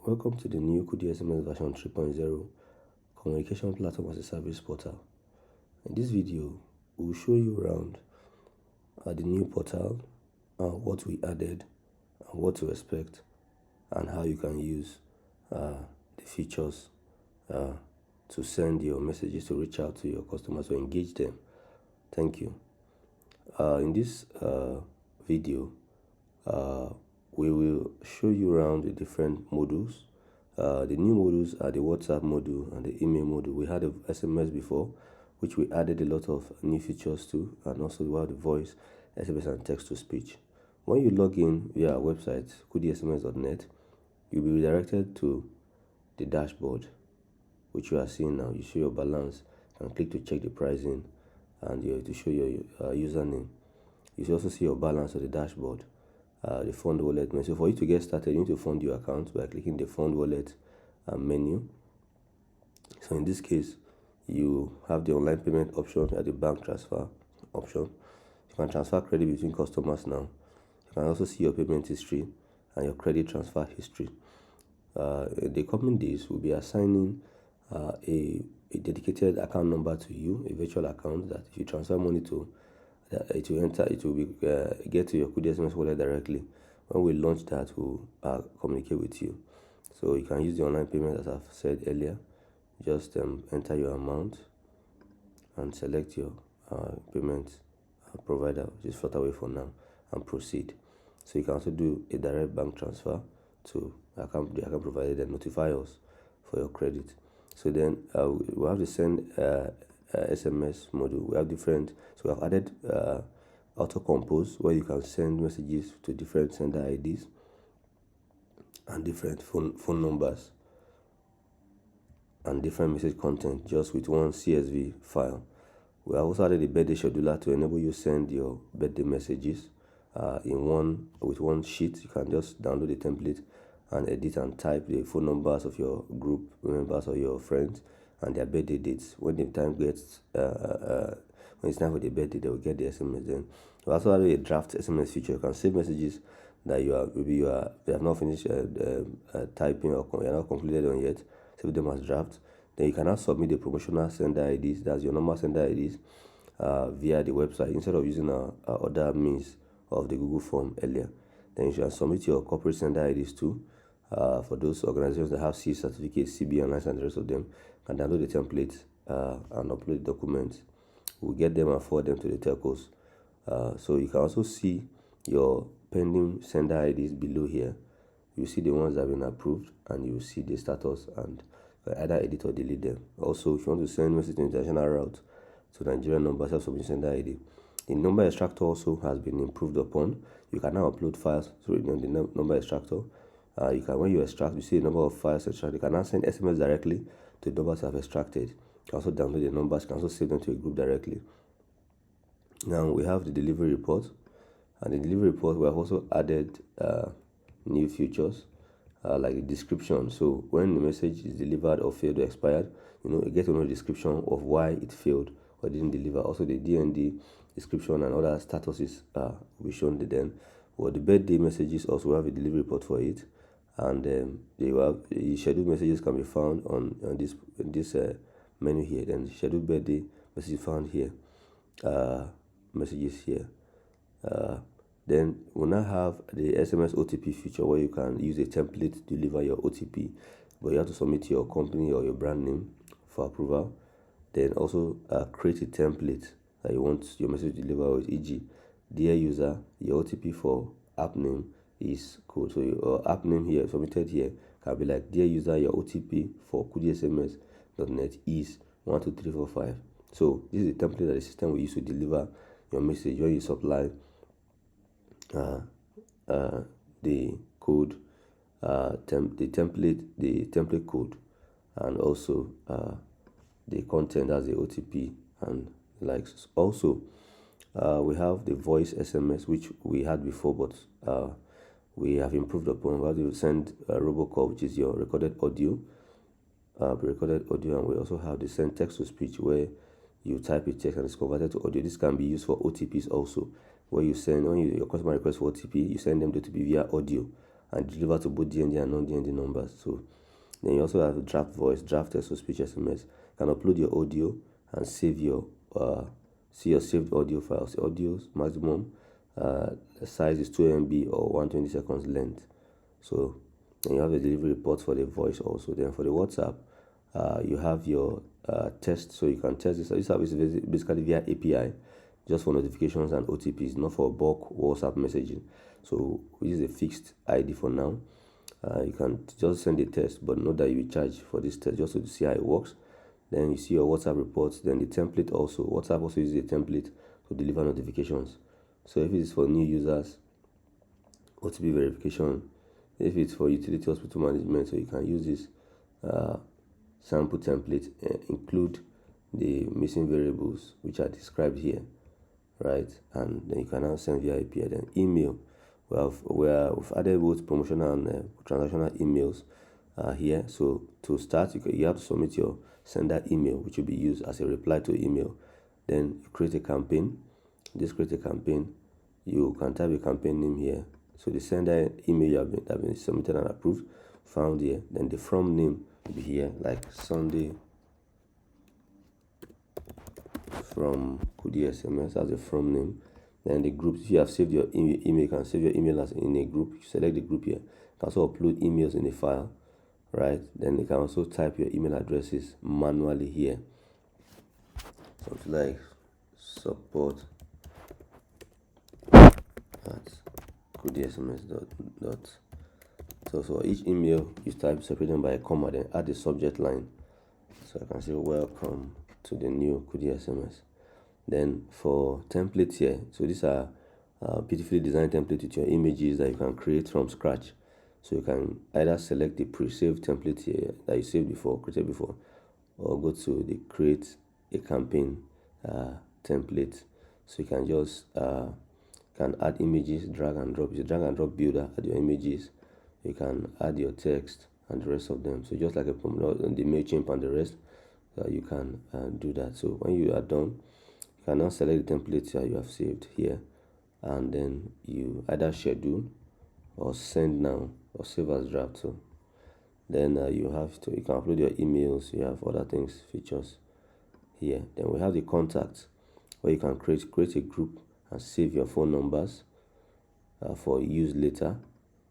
Welcome to the new KudiSMS version 3.0 Communication Platform as a Service portal. In this video, we will show you around the new portal, what we added, and what to expect, and how you can use the features to send your messages, to reach out to your customers, to engage them. Thank you. In this video, we will show you around the different modules. The new modules are the WhatsApp module and the email module. We had the SMS before, which we added a lot of new features to, and also we have the voice, SMS, and text to speech. When you log in via our website, KudiSMS.net, you'll be redirected to the dashboard, which you are seeing now. You show your balance and click to check the pricing, and to show your username. You should also see your balance on the dashboard. The fund wallet menu. So for you to get started, you need to fund your account by clicking the fund wallet menu. So in this case, you have the online payment option at the bank transfer option. You can transfer credit between customers now. You can also see your payment history and your credit transfer history. In the coming days, we'll be assigning a dedicated account number to you, a virtual account that if you transfer money to, it will enter, it will be get to your KudiSMS wallet directly. When we launch that, we'll communicate with you. So you can use the online payment as I've said earlier. Just enter your amount and select your payment provider, which is Flutterway for now, and proceed. So you can also do a direct bank transfer to the account provider, then notify us for your credit. So then we have to send SMS module. We have different, so we have added auto compose, where you can send messages to different sender IDs and different phone numbers and different message content just with one CSV file. We have also added a birthday scheduler to enable you send your birthday messages with one sheet. You can just download the template and edit and type the phone numbers of your group members or your friends and their birthday dates. When the time gets when it's time for the birthday, they will get the SMS. Then we also have a draft SMS feature. You can save messages that you have not finished typing or you are not completed on yet. Save them as draft. Then you can now submit the promotional sender IDs, that's your normal sender IDs, via the website instead of using other means of the Google form earlier. Then you can submit your corporate sender IDs too. For those organizations that have C certificates, CB and license, and the rest of them, can download the template and upload the documents. We'll get them and forward them to the telcos. So you can also see your pending sender IDs below here. You see the ones that have been approved, and you see the status, and either edit or delete them. Also, if you want to send message to international route to Nigerian number, self-submission sender ID, the number extractor also has been improved upon. You can now upload files through the number extractor. You can, when you extract, you see the number of files extracted. You can now send SMS directly to the numbers you have extracted. You can also download the numbers. You can also save them to a group directly. Now we have the delivery report, and the delivery report we have also added new features like the description. So when the message is delivered or failed or expired, you get to know the description of why it failed or didn't deliver. Also the DND description and other statuses will be shown then. For the birthday messages, also we have a delivery report for it, and the scheduled messages can be found on this menu here. Then scheduled birthday messages found here, messages here. Then we'll now have the SMS OTP feature, where you can use a template to deliver your OTP, but you have to submit your company or your brand name for approval. Then also create a template that you want your message to deliver with, e.g. dear user, your OTP for app name is code. So your app name here submitted here can be like, dear user, your OTP for KudiSMS.net is 12345. So this is the template that the system will use to deliver your message when you supply the code, the template code, and also the content as the OTP and likes. Also, we have the voice SMS, which we had before, but we have improved upon. We have to send a robocall, which is your recorded audio, and we also have the send text to speech, where you type a text and it's converted to audio. This can be used for OTPs also, where you send, when your customer requests for OTP, you send them the OTP via audio, and deliver to both DND and non-DND numbers. So then you also have draft voice, draft text or speech SMS. You can upload your audio and save your see your saved audio files. Audio's maximum the size is 2 MB or 120 seconds length. So then you have the delivery report for the voice also. Then for the WhatsApp, you have your test, so you can test this. This service is basically via API, just for notifications and OTPs, not for bulk WhatsApp messaging. So we use a fixed ID for now. You can just send a test, but note that you will charge for this test just to see how it works. Then you see your WhatsApp reports. Then the template also. WhatsApp also uses a template to deliver notifications. So if it is for new users, OTP verification. If it's for utility hospital management, so you can use this sample template, include the missing variables which are described here, right? And then you can now send via API. Then email, we've added both promotional and transactional emails here. So to start, you have to submit your sender email, which will be used as a reply to email. Then you create a campaign. Just create a campaign. You can type a campaign name here. So the sender email you have been submitted and approved, found here. Then the from name will be here, like Sunday from KudiSMS as a from name. Then the group, if you have saved your email, you can save your email as in a group. You select the group here. You can also upload emails in a file, right? Then you can also type your email addresses manually here. Something like support at KudiSMS. So for each email, you type separate them by a comma, then add the subject line. So I can say welcome to the new KudiSMS. Then for templates here, so these are beautifully designed templates with your images that you can create from scratch. So you can either select the pre-saved template here that you saved before, created before, or go to the create a campaign template. So you can just can add images, drag and drop. It's a drag and drop builder. Add your images. You can add your text and the rest of them. So just like the MailChimp and the rest, you can do that. So when you are done, you can now select the templates that you have saved here, and then you either schedule or send now or save as draft. So then you can upload your emails. You have other things, features here. Then we have the contacts, where you can create a group and save your phone numbers for use later.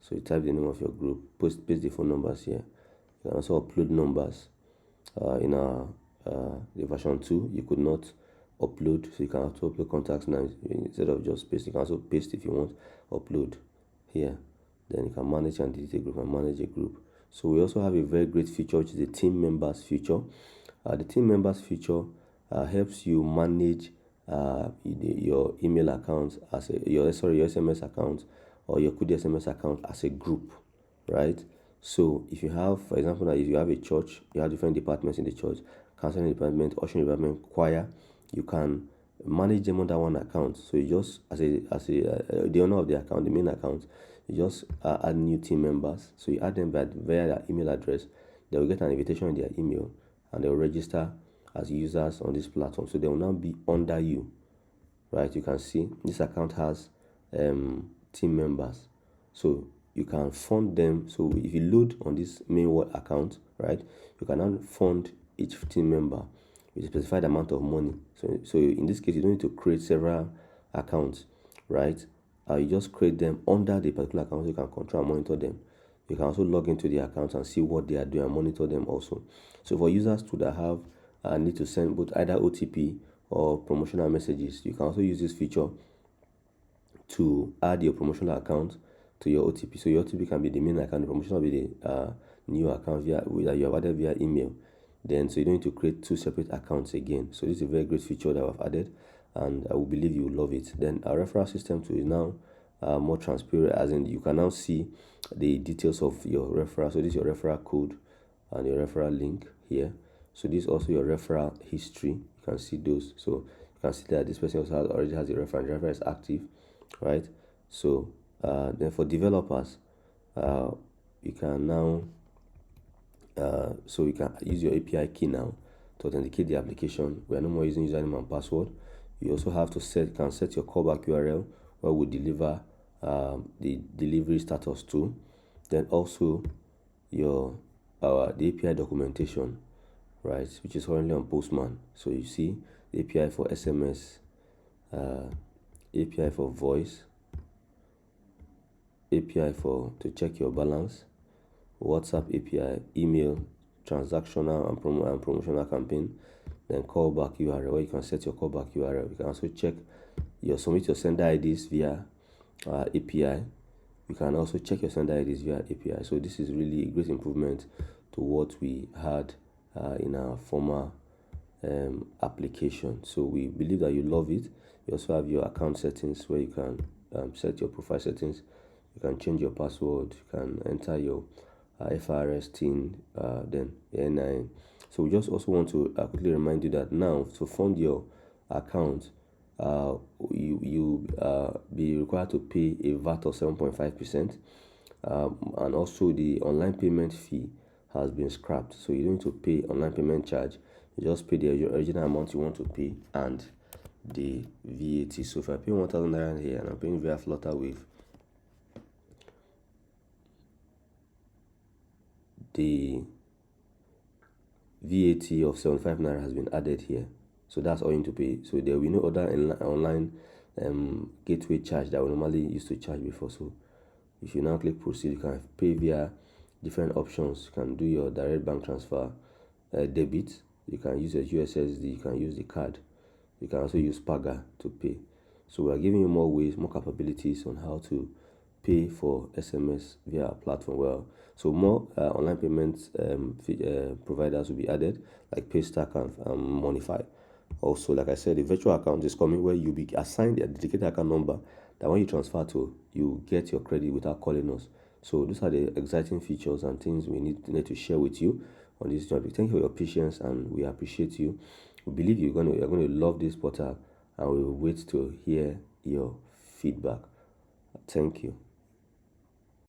So you type the name of your group, paste the phone numbers here. You can also upload numbers. In the version 2, you could not upload, so you can also upload contacts now instead of just paste. You can also paste if you want, upload here. Then you can manage and delete a group and manage a group. So we also have a very great feature, which is the team members feature. The team members feature helps you manage your email account your SMS account or your KudiSMS account as a group, right? So if you have, for example, if you have a church, you have different departments in the church, counseling department, ushering department, choir, you can manage them under one account. So you just, as the owner of the account, the main account, you just add new team members. So you add them via their email address. They will get an invitation in their email, and they will register as users on this platform. So they will now be under you, right? You can see this account has team members, so you can fund them. So if you load on this main account, right, you can now fund each team member with a specified amount of money. So in this case, you don't need to create several accounts, right? You just create them under the particular account, so you can control and monitor them. You can also log into the account and see what they are doing and monitor them also. So for users too that have need to send both either OTP or promotional messages, you can also use this feature to add your promotional account to your OTP. So your OTP can be the main account, the promotional will be the new account that you have added via email. Then so you don't need to create two separate accounts again. So this is a very great feature that I've added, and I will believe you will love it. Then our referral system too is now more transparent, as in you can now see the details of your referral. So this is your referral code and your referral link here. So this is also your referral history. You can see those. So you can see that this person also already has a referral. The referral is active, right? So then for developers, you can now so you can use your API key now to authenticate the application. We are no more using username and password. You also have to set your callback URL where we deliver the delivery status to. Then also the API documentation, right, which is currently on Postman. So you see the API for SMS, API for voice, API for to check your balance, WhatsApp API, email, transactional and promotional campaign, then callback URL where you can set your callback URL. You can also check submit your sender IDs via API. You can also check your sender IDs via API. So this is really a great improvement to what we had in our former application. So we believe that you love it. You also have your account settings where you can set your profile settings. You can change your password. You can enter your FRS TIN, then NIN. So we just also want to quickly remind you that now to fund your account, you be required to pay a VAT of 7.5%, and also the online payment fee has been scrapped. So you don't need to pay online payment charge. You just pay the original amount you want to pay and the VAT. So if I pay 1,000 naira here and I'm paying via Flutterwave, the VAT of 75 naira has been added here. So that's all you need to pay. So there will be no other online gateway charge that we normally used to charge before. So if you now click proceed, you can pay via different options. You can do your direct bank transfer, debit. You can use a USSD. You can use the card. You can also use Paga to pay. So we are giving you more ways, more capabilities on how to pay for SMS via our platform. Well, so more online payments providers will be added, like Paystack and Monify. Also, like I said, the virtual account is coming where you'll be assigned a dedicated account number that when you transfer to, you get your credit without calling us. So these are the exciting features and things we need to share with you on this topic. Thank you for your patience, and we appreciate you. We believe you're going to love this portal, and we will wait to hear your feedback. Thank you.